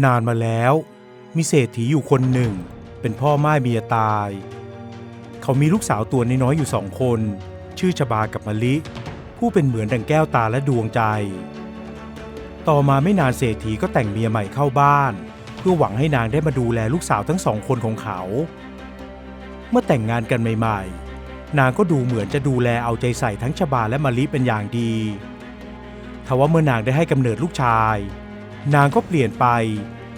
นานมาแล้วมีเศรษฐีอยู่คนหนึ่งเป็นพ่อม่ายเมียตายเขามีลูกสาวตัวน้อยๆอยู่2 คนชื่อชบากับมะลิผู้เป็นเหมือนดั่งแก้วตาและดวงใจต่อมาไม่นานเศรษฐีก็แต่งเมียใหม่เข้าบ้านเพื่อหวังให้นางได้มาดูแลลูกสาวทั้ง2 คนของเขาเมื่อแต่งงานกันใหม่ๆนางก็ดูเหมือนจะดูแลเอาใจใส่ทั้งชบาและมะลิเป็นอย่างดีทว่าเมื่อนางได้ให้กำเนิดลูกชายนางก็เปลี่ยนไป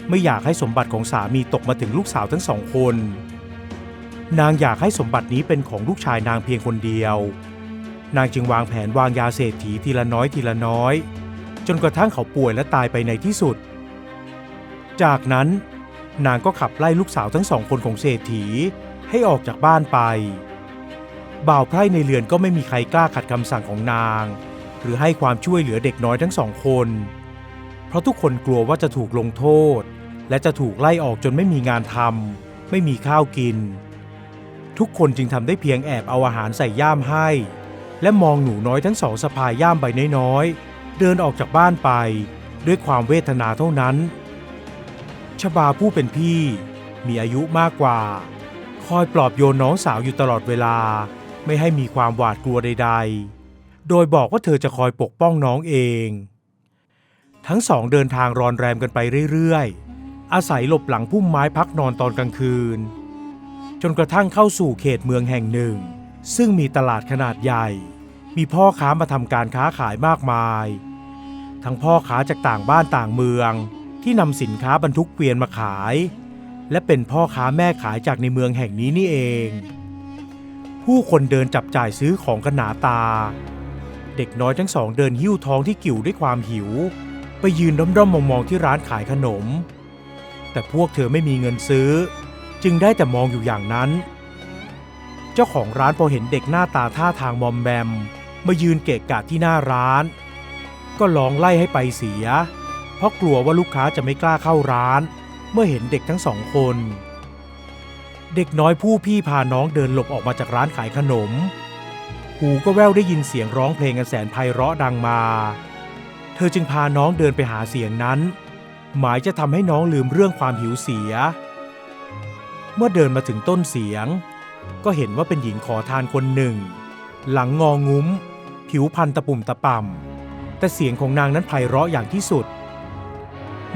ไม่อยากให้สมบัติของสามีตกมาถึงลูกสาวทั้ง2 คนนางอยากให้สมบัตินี้เป็นของลูกชายนางเพียงคนเดียวนางจึงวางแผนวางยาเศรษฐีทีละน้อยทีละน้อยจนกระทั่งเขาป่วยและตายไปในที่สุดจากนั้นนางก็ขับไล่ลูกสาวทั้ง2 คนของเศรษฐีให้ออกจากบ้านไปบ่าวไพร่ในเรือนก็ไม่มีใครกล้าขัดคำสั่งของนางหรือให้ความช่วยเหลือเด็กน้อยทั้ง2 คนเพราะทุกคนกลัวว่าจะถูกลงโทษและจะถูกไล่ออกจนไม่มีงานทำไม่มีข้าวกินทุกคนจึงทำได้เพียงแอบเอาอาหารใส่ย่ามให้และมองหนูน้อยทั้ง2สะพายย่ามใบน้อยๆเดินออกจากบ้านไปด้วยความเวทนาเท่านั้นชบาผู้เป็นพี่มีอายุมากกว่าคอยปลอบโยนน้องสาวอยู่ตลอดเวลาไม่ให้มีความหวาดกลัวใดๆโดยบอกว่าเธอจะคอยปกป้องน้องเองทั้งสองเดินทางรอนแรมกันไปเรื่อยๆอาศัยหลบหลังพุ่มไม้พักนอนตอนกลางคืนจนกระทั่งเข้าสู่เขตเมืองแห่งหนึ่งซึ่งมีตลาดขนาดใหญ่มีพ่อค้ามาทำการค้าขายมากมายทั้งพ่อค้าจากต่างบ้านต่างเมืองที่นำสินค้าบรรทุกเกวียนมาขายและเป็นพ่อค้าแม่ขายจากในเมืองแห่งนี้นี่เองผู้คนเดินจับจ่ายซื้อของกันหนาตาเด็กน้อยทั้งสองเดินหิ้วท้องที่กิ่วด้วยความหิวไปยืนด้อมๆมองๆที่ร้านขายขนมแต่พวกเธอไม่มีเงินซื้อจึงได้แต่มองอยู่อย่างนั้นเจ้าของร้านพอเห็นเด็กหน้าตาท่าทางมอมแมมมายืนเกะกะที่หน้าร้านก็ร้องไล่ให้ไปเสียเพราะกลัวว่าลูกค้าจะไม่กล้าเข้าร้านเมื่อเห็นเด็กทั้ง2 คนเด็กน้อยผู้พี่พาน้องเดินหลบออกมาจากร้านขายขนมหูก็แว่วได้ยินเสียงร้องเพลงอันแสนไพเราะดังมาเธอจึงพาน้องเดินไปหาเสียงนั้นหมายจะทำให้น้องลืมเรื่องความหิวเสียเมื่อเดินมาถึงต้นเสียงก็เห็นว่าเป็นหญิงขอทานคนหนึ่งหลังงองุ้มผิวพรรณตะปุ่มตะป่ำแต่เสียงของนางนั้นไพเราะอย่างที่สุด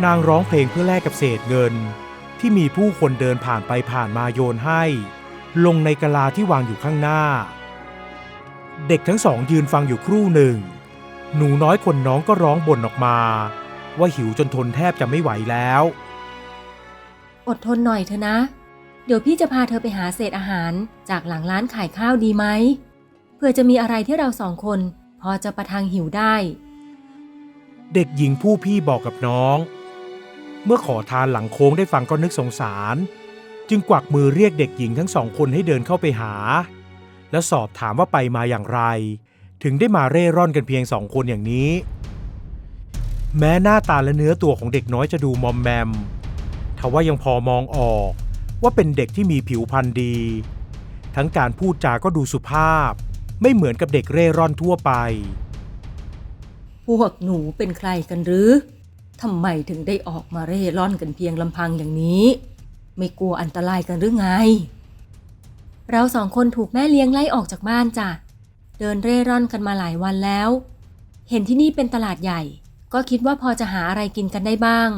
นางร้องเพลงเพื่อแลกกับเศษเงินที่มีผู้คนเดินผ่านไปผ่านมาโยนให้ลงในกะลาที่วางอยู่ข้างหน้าเด็กทั้ง2ยืนฟังอยู่ครู่หนึ่งหนูน้อยคนน้องก็ร้องบ่นออกมาว่าหิวจนทนแทบจะไม่ไหวแล้วอดทนหน่อยเถอะนะเดี๋ยวพี่จะพาเธอไปหาเศษอาหารจากหลังร้านขายข้าวดีไหมเพื่อจะมีอะไรที่เรา2 คนพอจะประทังหิวได้เด็กหญิงผู้พี่บอกกับน้องเมื่อขอทานหลังโค้งได้ฟังก็นึกสงสารจึงกวักมือเรียกเด็กหญิงทั้ง2 คนให้เดินเข้าไปหาและสอบถามว่าไปมาอย่างไรถึงได้มาเร่ร่อนกันเพียง2 คนอย่างนี้แม้หน้าตาและเนื้อตัวของเด็กน้อยจะดูมอมแมมทว่ายังพอมองออกว่าเป็นเด็กที่มีผิวพรรณดีทั้งการพูดจาก็ดูสุภาพไม่เหมือนกับเด็กเร่ร่อนทั่วไปพวกหนูเป็นใครกันหรือทำไมถึงได้ออกมาเร่ร่อนกันเพียงลำพังอย่างนี้ไม่กลัวอันตรายกันหรือไงเรา2 คนถูกแม่เลี้ยงไล่ออกจากบ้านจ้ะเดินเร่ร่อนกันมาหลายวันแล้วเห็นที่นี่เป็นตลาดใหญ่ก็คิดว่าพอจะหาอะไรกินกันได้บ้าง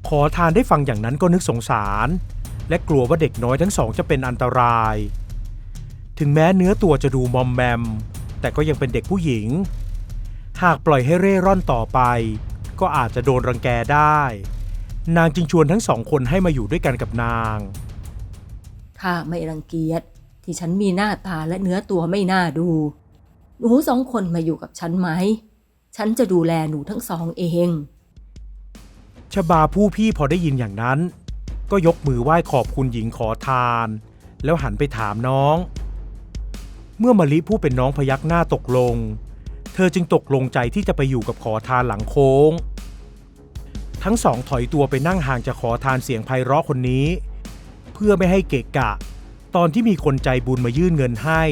ขอทานได้ฟังอย่างนั้นก็นึกสงสารและกลัวว่าเด็กน้อยทั้ง2จะเป็นอันตรายถึงแม้เนื้อตัวจะดูมอมแมมแต่ก็ยังเป็นเด็กผู้หญิงหากปล่อยให้เร่ร่อนต่อไปก็อาจจะโดนรังแกได้นางจึงชวนทั้ง2 คนให้มาอยู่ด้วยกันกับนางข้าไม่รังเกียจที่ฉันมีหน้าตาและเนื้อตัวไม่น่าดูหนู2 คนมาอยู่กับฉันไหมฉันจะดูแลหนูทั้ง2เองชบาผู้พี่พอได้ยินอย่างนั้นก็ยกมือไหว้ขอบคุณหญิงขอทานแล้วหันไปถามน้องเมื่อมะลิผู้เป็นน้องพยักหน้าตกลงเธอจึงตกลงใจที่จะไปอยู่กับขอทานหลังโค้งทั้ง2ถอยตัวไปนั่งห่างจากขอทานเสียงไพเราะคนนี้เพื่อไม่ให้เกะกะตอนที่มีคนใจบุญมายื่นเงินให้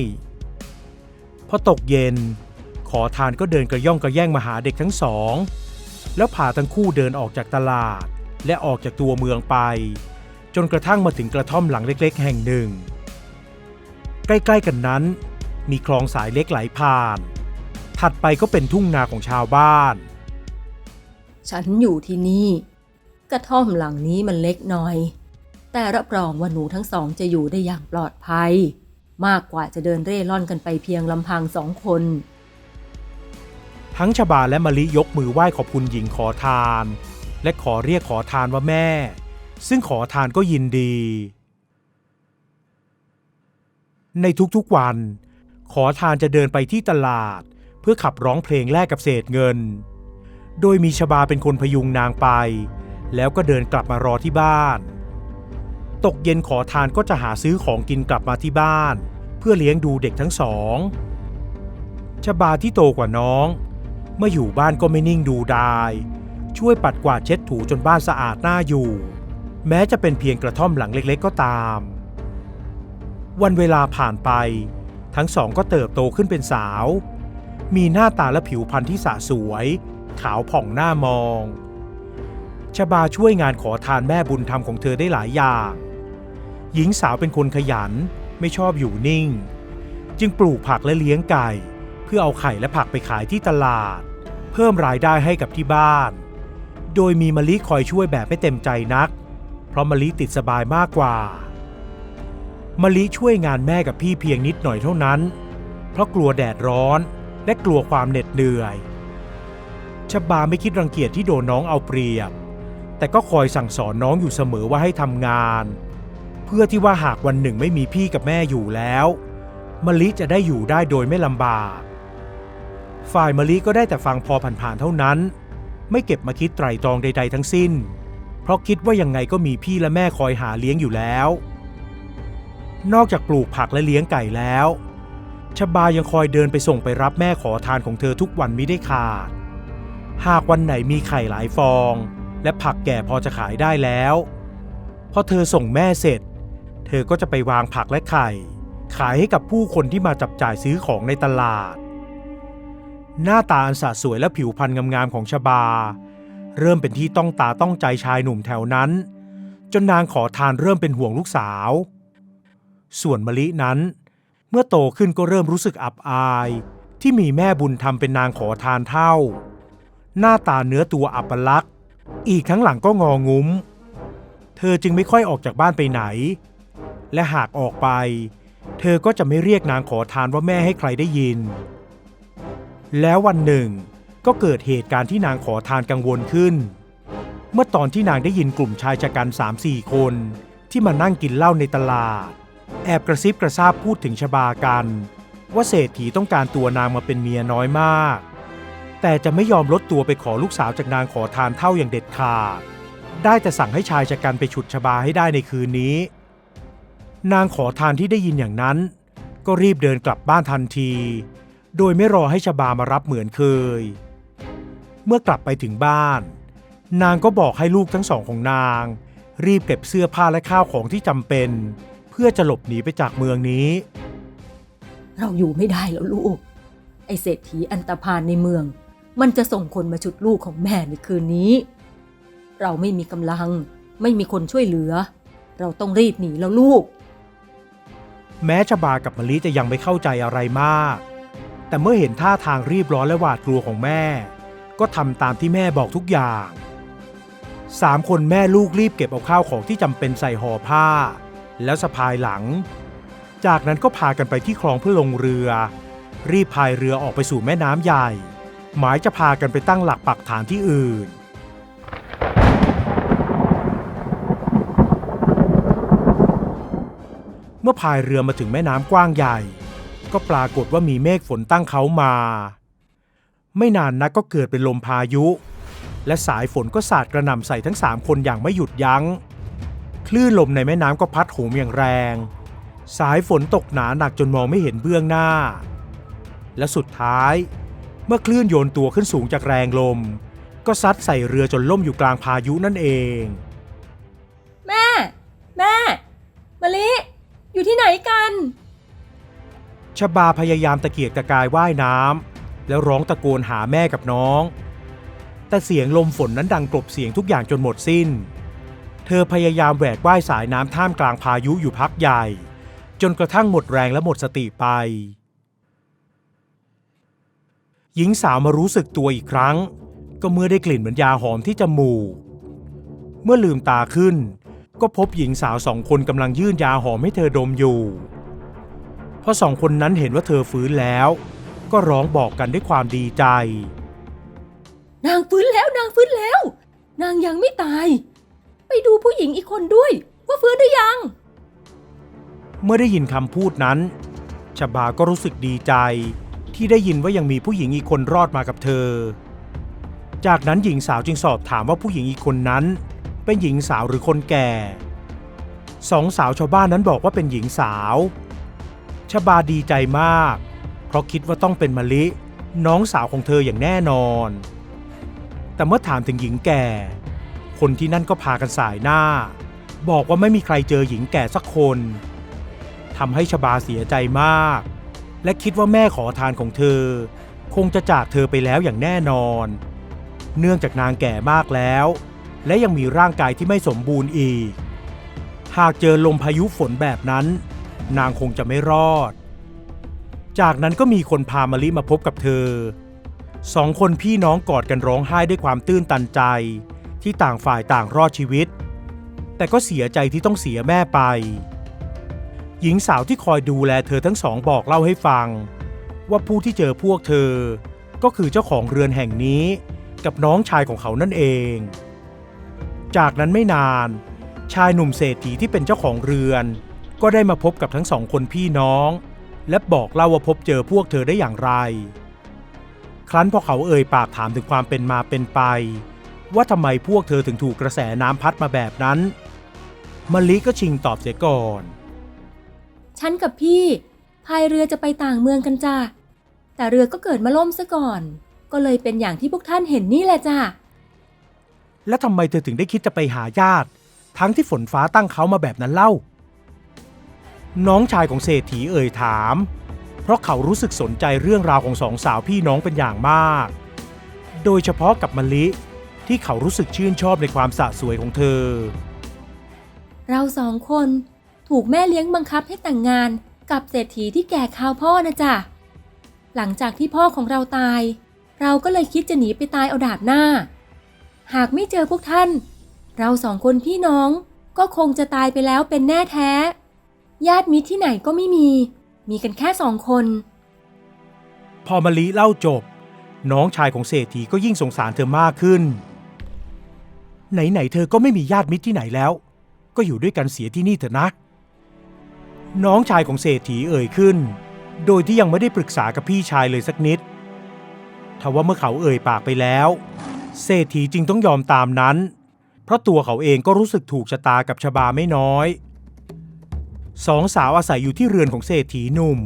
พอตกเย็นขอทานก็เดินกระย่องกระแย่งมาหาเด็กทั้ง2 แล้วพาทั้งคู่เดินออกจากตลาดและออกจากตัวเมืองไปจนกระทั่งมาถึงกระท่อมหลังเล็กๆแห่งหนึ่งใกล้ๆกันนั้นมีคลองสายเล็กไหลผ่านถัดไปก็เป็นทุ่งนาของชาวบ้านฉันอยู่ที่นี่กระท่อมหลังนี้มันเล็กหน่อยแต่รับรองว่าหนูทั้งสองจะอยู่ได้อย่างปลอดภัยมากกว่าจะเดินเร่ร่อนกันไปเพียงลำพัง2 คนทั้งชบาและมะลิยกมือไหว้ขอบคุณหญิงขอทานและขอเรียกขอทานว่าแม่ซึ่งขอทานก็ยินดีในทุกๆวันขอทานจะเดินไปที่ตลาดเพื่อขับร้องเพลงแลกกับเศษเงินโดยมีชบาเป็นคนพยุงนางไปแล้วก็เดินกลับมารอที่บ้านตกเย็นขอทานก็จะหาซื้อของกินกลับมาที่บ้านเพื่อเลี้ยงดูเด็กทั้งสองชบาที่โตกว่าน้องเมื่ออยู่บ้านก็ไม่นิ่งดูดายช่วยปัดกวาดเช็ดถูจนบ้านสะอาดน่าอยู่แม้จะเป็นเพียงกระท่อมหลังเล็กๆก็ตามวันเวลาผ่านไปทั้งสองก็เติบโตขึ้นเป็นสาวมีหน้าตาและผิวพรรณที่สะสวยขาวผ่องน่ามองชบาช่วยงานขอทานแม่บุญธรรมของเธอได้หลายอย่างหญิงสาวเป็นคนขยันไม่ชอบอยู่นิ่งจึงปลูกผักและเลี้ยงไก่เพื่อเอาไข่และผักไปขายที่ตลาดเพิ่มรายได้ให้กับที่บ้านโดยมีมะลิคอยช่วยแบบไม่เต็มใจนักเพราะมะลิติดสบายมากกว่ามะลิช่วยงานแม่กับพี่เพียงนิดหน่อยเท่านั้นเพราะกลัวแดดร้อนและกลัวความเหน็ดเหนื่อยชบาไม่คิดรังเกียจที่โดนน้องเอาเปรียบแต่ก็คอยสั่งสอนน้องอยู่เสมอว่าให้ทำงานเพื่อที่ว่าหากวันหนึ่งไม่มีพี่กับแม่อยู่แล้วมะลิจะได้อยู่ได้โดยไม่ลำบากฝ่ายมะลิก็ได้แต่ฟังพอผ่านๆเท่านั้นไม่เก็บมาคิดไตร่ตรองใดๆทั้งสิ้นเพราะคิดว่ายังไงก็มีพี่และแม่คอยหาเลี้ยงอยู่แล้วนอกจากปลูกผักและเลี้ยงไก่แล้วชบายังคอยเดินไปส่งไปรับแม่ขอทานของเธอทุกวันมิได้ขาดหากวันไหนมีไข่หลายฟองและผักแก่พอจะขายได้แล้วพอเธอส่งแม่เสร็จเธอก็จะไปวางผักและไข่ขายให้กับผู้คนที่มาจับจ่ายซื้อของในตลาดหน้าตาอันสะสวยและผิวพรรณงามๆของชบาเริ่มเป็นที่ต้องตาต้องใจชายหนุ่มแถวนั้นจนนางขอทานเริ่มเป็นห่วงลูกสาวส่วนมะลินั้นเมื่อโตขึ้นก็เริ่มรู้สึกอับอายที่มีแม่บุญธรรมเป็นนางขอทานเท่าหน้าตาเนื้อตัวอัปลักษณ์อีกทั้งหลังก็งองุ้มเธอจึงไม่ค่อยออกจากบ้านไปไหนและหากออกไปเธอก็จะไม่เรียกนางขอทานว่าแม่ให้ใครได้ยินแล้ววันหนึ่งก็เกิดเหตุการณ์ที่นางขอทานกังวลขึ้นเมื่อตอนที่นางได้ยินกลุ่มชายชะกัน 3-4 คนที่มานั่งกินเหล้าในตลาดแอบกระซิบกระซาบพูดถึงชบากันว่าเศรษฐีต้องการตัวนางมาเป็นเมียน้อยมากแต่จะไม่ยอมลดตัวไปขอลูกสาวจากนางขอทานเท่าอย่างเด็ดขาดได้แต่สั่งให้ชายชะกันไปฉุดชบาให้ได้ในคืนนี้นางขอทานที่ได้ยินอย่างนั้นก็รีบเดินกลับบ้านทันทีโดยไม่รอให้ชบามารับเหมือนเคยเมื่อกลับไปถึงบ้านนางก็บอกให้ลูกทั้งสองของนางรีบเก็บเสื้อผ้าและข้าวของที่จำเป็นเพื่อจะหลบหนีไปจากเมืองนี้เราอยู่ไม่ได้แล้วลูกไอเศรษฐีอันตพาลในเมืองมันจะส่งคนมาฉุดลูกของแม่ในคืนนี้เราไม่มีกำลังไม่มีคนช่วยเหลือเราต้องรีบหนีแล้วลูกแม้ชบากับมะลิจะยังไม่เข้าใจอะไรมากแต่เมื่อเห็นท่าทางรีบร้อนและหวาดกลัวของแม่ก็ทำตามที่แม่บอกทุกอย่าง3 คนแม่ลูกรีบเก็บเอาข้าวของที่จำเป็นใส่ห่อผ้าแล้วสะพายหลังจากนั้นก็พากันไปที่คลองเพื่อลงเรือรีบพายเรือออกไปสู่แม่น้ำใหญ่หมายจะพากันไปตั้งหลักปักฐานที่อื่นเมื่อพายเรือมาถึงแม่น้ำกว้างใหญ่ก็ปรากฏว่ามีเมฆฝนตั้งเขามาไม่นานนักก็เกิดเป็นลมพายุและสายฝนก็สาดกระหน่ำใส่ทั้ง3 คนอย่างไม่หยุดยั้งคลื่นลมในแม่น้ำก็พัดโหมอย่างแรงสายฝนตกหนาหนักจนมองไม่เห็นเบื้องหน้าและสุดท้ายเมื่อคลื่นโยนตัวขึ้นสูงจากแรงลมก็ซัดใส่เรือจนล่มอยู่กลางพายุนั่นเองแม่มะลิอยู่ที่ไหนกันชบาพยายามตะเกียกตะกายว่ายน้ำแล้วร้องตะโกนหาแม่กับน้อง แต่เสียงลมฝนนั้นดังกลบเสียงทุกอย่างจนหมดสิ้นเธอพยายามแหวกว่ายสายน้ำท่ามกลางพายุอยู่พักใหญ่จนกระทั่งหมดแรงและหมดสติไปหญิงสาวมารู้สึกตัวอีกครั้งก็เมื่อได้กลิ่นเหมือนยาหอมที่จมูกเมื่อลืมตาขึ้นก็พบหญิงสาว2 คนกำลังยื่นยาหอมให้เธอดมอยู่พอ2 คนนั้นเห็นว่าเธอฟื้นแล้วก็ร้องบอกกันด้วยความดีใจนางฟื้นแล้วนางฟื้นแล้วนางยังไม่ตายไปดูผู้หญิงอีกคนด้วยว่าฟื้นหรือยังเมื่อได้ยินคำพูดนั้นชบาก็รู้สึกดีใจที่ได้ยินว่ายังมีผู้หญิงอีกคนรอดมากับเธอจากนั้นหญิงสาวจึงสอบถามว่าผู้หญิงอีกคนนั้นเป็นหญิงสาวหรือคนแก่2 สาวชาวบ้านนั้นบอกว่าเป็นหญิงสาวชบาดีใจมากเพราะคิดว่าต้องเป็นมะลิน้องสาวของเธออย่างแน่นอนแต่เมื่อถามถึงหญิงแก่คนที่นั่นก็พากันสายหน้าบอกว่าไม่มีใครเจอหญิงแก่สักคนทำให้ชบาเสียใจมากและคิดว่าแม่ขอทานของเธอคงจะจากเธอไปแล้วอย่างแน่นอนเนื่องจากนางแก่มากแล้วและยังมีร่างกายที่ไม่สมบูรณ์อีกหากเจอลมพายุฝนแบบนั้นนางคงจะไม่รอดจากนั้นก็มีคนพามะลิมาพบกับเธอ2 คนพี่น้องกอดกันร้องไห้ด้วยความตื้นตันใจที่ต่างฝ่ายต่างรอดชีวิตแต่ก็เสียใจที่ต้องเสียแม่ไปหญิงสาวที่คอยดูแลเธอทั้ง2บอกเล่าให้ฟังว่าผู้ที่เจอพวกเธอก็คือเจ้าของเรือนแห่งนี้กับน้องชายของเขานั่นเองจากนั้นไม่นานชายหนุ่มเศรษฐีที่เป็นเจ้าของเรือนก็ได้มาพบกับทั้ง2 คนพี่น้องและบอกเล่าว่าพบเจอพวกเธอได้อย่างไรครั้นพอเขาเอ่ยปากถามถึงความเป็นมาเป็นไปว่าทำไมพวกเธอถึงถูกกระแสน้ำพัดมาแบบนั้นมะลิก็ชิงตอบเสียก่อนฉันกับพี่พายเรือจะไปต่างเมืองกันจ้ะแต่เรือก็เกิดมาล่มซะก่อนก็เลยเป็นอย่างที่พวกท่านเห็นนี่แหละจ้ะแล้วทำไมเธอถึงได้คิดจะไปหาญาติทั้งที่ฝนฟ้าตั้งเขามาแบบนั้นเล่าน้องชายของเศรษฐีเอ่ยถามเพราะเขารู้สึกสนใจเรื่องราวของ2 สาวพี่น้องเป็นอย่างมากโดยเฉพาะกับมะลิที่เขารู้สึกชื่นชอบในความสะสวยของเธอเรา2 คนถูกแม่เลี้ยงบังคับให้แต่งงานกับเศรษฐีที่แก่คราวพ่อนะจ๊ะหลังจากที่พ่อของเราตายเราก็เลยคิดจะหนีไปตายเอาดาบหน้าหากไม่เจอพวกท่านเรา2 คนพี่น้องก็คงจะตายไปแล้วเป็นแน่แท้ญาติมิตรที่ไหนก็ไม่มีกันแค่2 คนพอมะลิเล่าจบน้องชายของเศรษฐีก็ยิ่งสงสารเธอมากขึ้นไหนเธอก็ไม่มีญาติมิตรที่ไหนแล้วก็อยู่ด้วยกันเสียที่นี่เถอะนะน้องชายของเศรษฐีเอ่ยขึ้นโดยที่ยังไม่ได้ปรึกษากับพี่ชายเลยสักนิดทว่าเมื่อเขาเอ่ยปากไปแล้วเศรษฐีจึงต้องยอมตามนั้นเพราะตัวเขาเองก็รู้สึกถูกชะตากับชบาไม่น้อย2 สาวอาศัยอยู่ที่เรือนของเศรษฐีหนุ่ม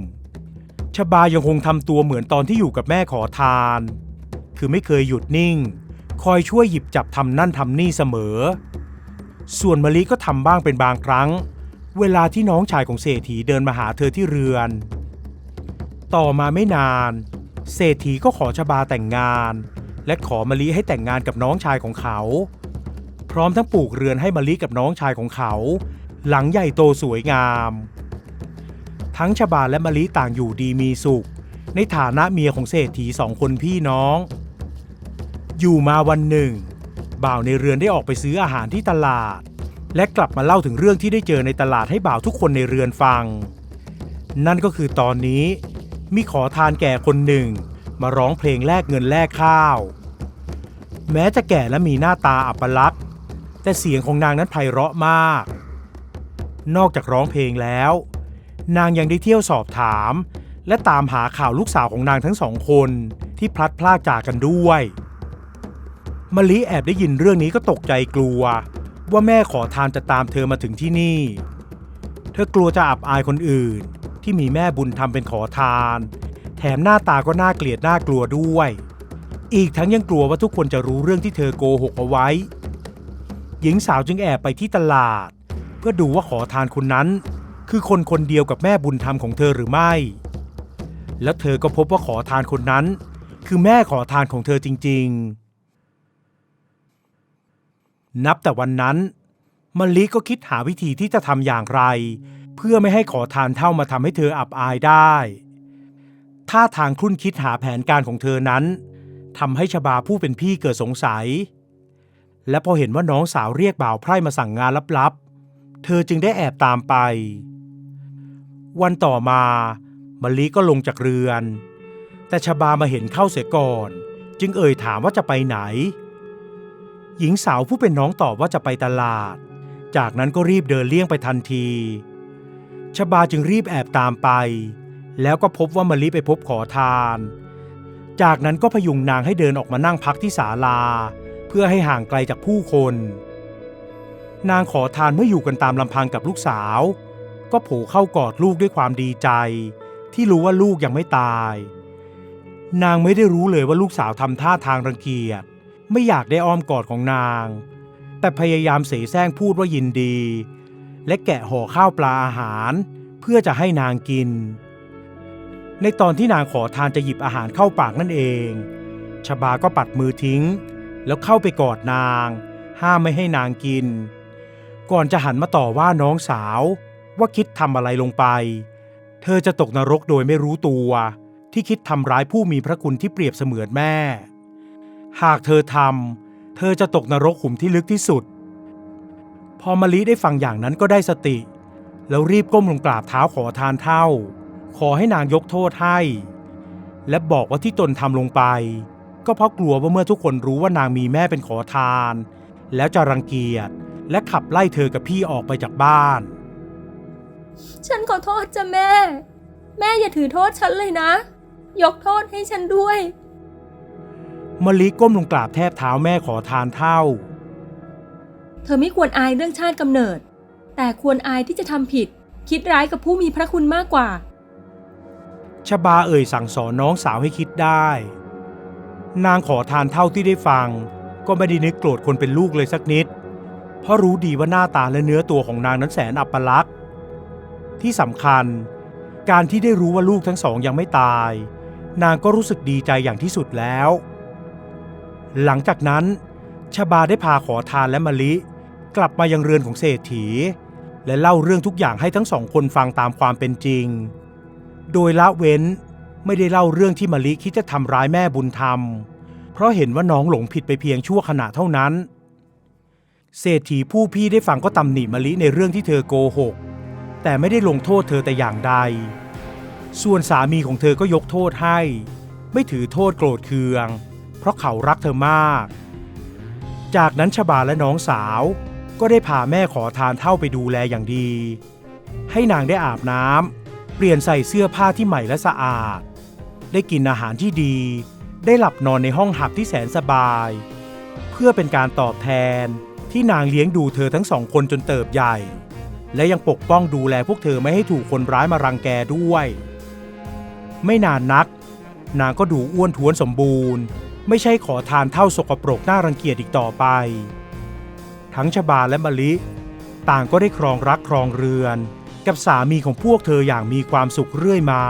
ชบายังคงทำตัวเหมือนตอนที่อยู่กับแม่ขอทานคือไม่เคยหยุดนิ่งคอยช่วยหยิบจับทำนั่นทำนี่เสมอส่วนมะลิก็ทำบ้างเป็นบางครั้งเวลาที่น้องชายของเศรษฐีเดินมาหาเธอที่เรือนต่อมาไม่นานเศรษฐีก็ขอชบาแต่งงานและขอมะลิให้แต่งงานกับน้องชายของเขาพร้อมทั้งปลูกเรือนให้มะลิกับน้องชายของเขาหลังใหญ่โตสวยงามทั้งชบาและมะลิต่างอยู่ดีมีสุขในฐานะเมียของเศรษฐี2 คนพี่น้องอยู่มาวันหนึ่งบ่าวในเรือนได้ออกไปซื้ออาหารที่ตลาดและกลับมาเล่าถึงเรื่องที่ได้เจอในตลาดให้บ่าวทุกคนในเรือนฟังนั่นก็คือตอนนี้มีขอทานแก่คนหนึ่งมาร้องเพลงแลกเงินแลกข้าวแม้จะแก่และมีหน้าตาอัปลักษณ์แต่เสียงของนางนั้นไพเราะมากนอกจากร้องเพลงแล้วนางยังได้เที่ยวสอบถามและตามหาข่าวลูกสาวของนางทั้ง2 คนที่พลัดพรากจากกันด้วยมะลิแอบได้ยินเรื่องนี้ก็ตกใจกลัวว่าแม่ขอทานจะตามเธอมาถึงที่นี่เธอกลัวจะอับอายคนอื่นที่มีแม่บุญธรรมเป็นขอทานแถมหน้าตาก็น่าเกลียดน่ากลัวด้วยอีกทั้งยังกลัวว่าทุกคนจะรู้เรื่องที่เธอโกหกเอาไว้หญิงสาวจึงแอบไปที่ตลาดเพื่อดูว่าขอทานคนนั้นคือคนเดียวกับแม่บุญธรรมของเธอหรือไม่แล้วเธอก็พบว่าขอทานคนนั้นคือแม่ขอทานของเธอจริง นับแต่วันนั้นมะลิก็คิดหาวิธีที่จะทำอย่างไร เพื่อไม่ให้ขอทานเท่ามาทำให้เธออับอายได้ท่าทางครุ่นคิดหาแผนการของเธอนั้นทำให้ชบาผู้เป็นพี่เกิดสงสัยและพอเห็นว่าน้องสาวเรียกบ่าวไพร่มาสั่งงานลับๆเธอจึงได้แอบตามไปวันต่อมามะลิก็ลงจากเรือนแต่ชบามาเห็นเข้าเสียก่อนจึงเอ่ยถามว่าจะไปไหนหญิงสาวผู้เป็นน้องตอบว่าจะไปตลาดจากนั้นก็รีบเดินเลี่ยงไปทันทีชบาจึงรีบแอบตามไปแล้วก็พบว่ามะลิไปพบขอทานจากนั้นก็พยุงนางให้เดินออกมานั่งพักที่ศาลาเพื่อให้ห่างไกลจากผู้คนนางขอทานเมื่ออยู่กันตามลำพังกับลูกสาวก็โผล่เข้ากอดลูกด้วยความดีใจที่รู้ว่าลูกยังไม่ตายนางไม่ได้รู้เลยว่าลูกสาวทำท่าทางรังเกียจไม่อยากได้อ้อมกอดของนางแต่พยายามเสแสร้งพูดว่ายินดีและแกะห่อข้าวปลาอาหารเพื่อจะให้นางกินในตอนที่นางขอทานจะหยิบอาหารเข้าปากนั่นเองชบาก็ปัดมือทิ้งแล้วเข้าไปกอดนางห้ามไม่ให้นางกินก่อนจะหันมาต่อว่าน้องสาวว่าคิดทำอะไรลงไปเธอจะตกนรกโดยไม่รู้ตัวที่คิดทำร้ายผู้มีพระคุณที่เปรียบเสมือนแม่หากเธอทำเธอจะตกนรกขุมที่ลึกที่สุดพอมะลิได้ฟังอย่างนั้นก็ได้สติแล้วรีบก้มลงกราบเท้าขอทานเท่าขอให้นางยกโทษให้และบอกว่าที่ตนทำลงไปก็เพราะกลัวว่าเมื่อทุกคนรู้ว่านางมีแม่เป็นขอทานแล้วจะรังเกียจและขับไล่เธอกับพี่ออกไปจากบ้านฉันขอโทษจ้ะแม่ แม่อย่าถือโทษฉันเลยนะยกโทษให้ฉันด้วยมะลิก้มลงกราบแทบเท้าแม่ขอทานเท่าเธอไม่ควรอายเรื่องชาติกำเนิดแต่ควรอายที่จะทำผิดคิดร้ายกับผู้มีพระคุณมากกว่าชบาเอ่ยสั่งสอนน้องสาวให้คิดได้นางขอทานเท่าที่ได้ฟังก็ไม่ได้นึกโกรธคนเป็นลูกเลยสักนิดเพราะรู้ดีว่าหน้าตาและเนื้อตัวของนางนั้นแสนอัปลักษณ์ที่สำคัญการที่ได้รู้ว่าลูกทั้งสองยังไม่ตายนางก็รู้สึกดีใจอย่างที่สุดแล้วหลังจากนั้นชบาได้พาขอทานและมะลิกลับมายังเรือนของเศรษฐีและเล่าเรื่องทุกอย่างให้ทั้งสองคนฟังตามความเป็นจริงโดยละเว้นไม่ได้เล่าเรื่องที่มะลิคิดจะทำร้ายแม่บุญธรรมเพราะเห็นว่าน้องหลงผิดไปเพียงชั่วขณะเท่านั้นเศรษฐีผู้พี่ได้ฟังก็ตำหนิมะลิในเรื่องที่เธอโกหกแต่ไม่ได้ลงโทษเธอแต่อย่างใดส่วนสามีของเธอก็ยกโทษให้ไม่ถือโทษโกรธเคืองเพราะเขารักเธอมากจากนั้นชบาและน้องสาวก็ได้พาแม่ขอทานเท่าไปดูแลอย่างดีให้นางได้อาบน้ำเปลี่ยนใส่เสื้อผ้าที่ใหม่และสะอาดได้กินอาหารที่ดีได้หลับนอนในห้องหับที่แสนสบายเพื่อเป็นการตอบแทนที่นางเลี้ยงดูเธอทั้งสองคนจนเติบใหญ่และยังปกป้องดูแลพวกเธอไม่ให้ถูกคนร้ายมารังแกด้วยไม่นานนักนางก็ดูอ้วนท้วนสมบูรณ์ไม่ใช่ขอทานเท่าสกปรกน่ารังเกียจอีกต่อไปทั้งชบาและมะลิต่างก็ได้ครองรักครองเรือนกับสามีของพวกเธออย่างมีความสุขเรื่อยมา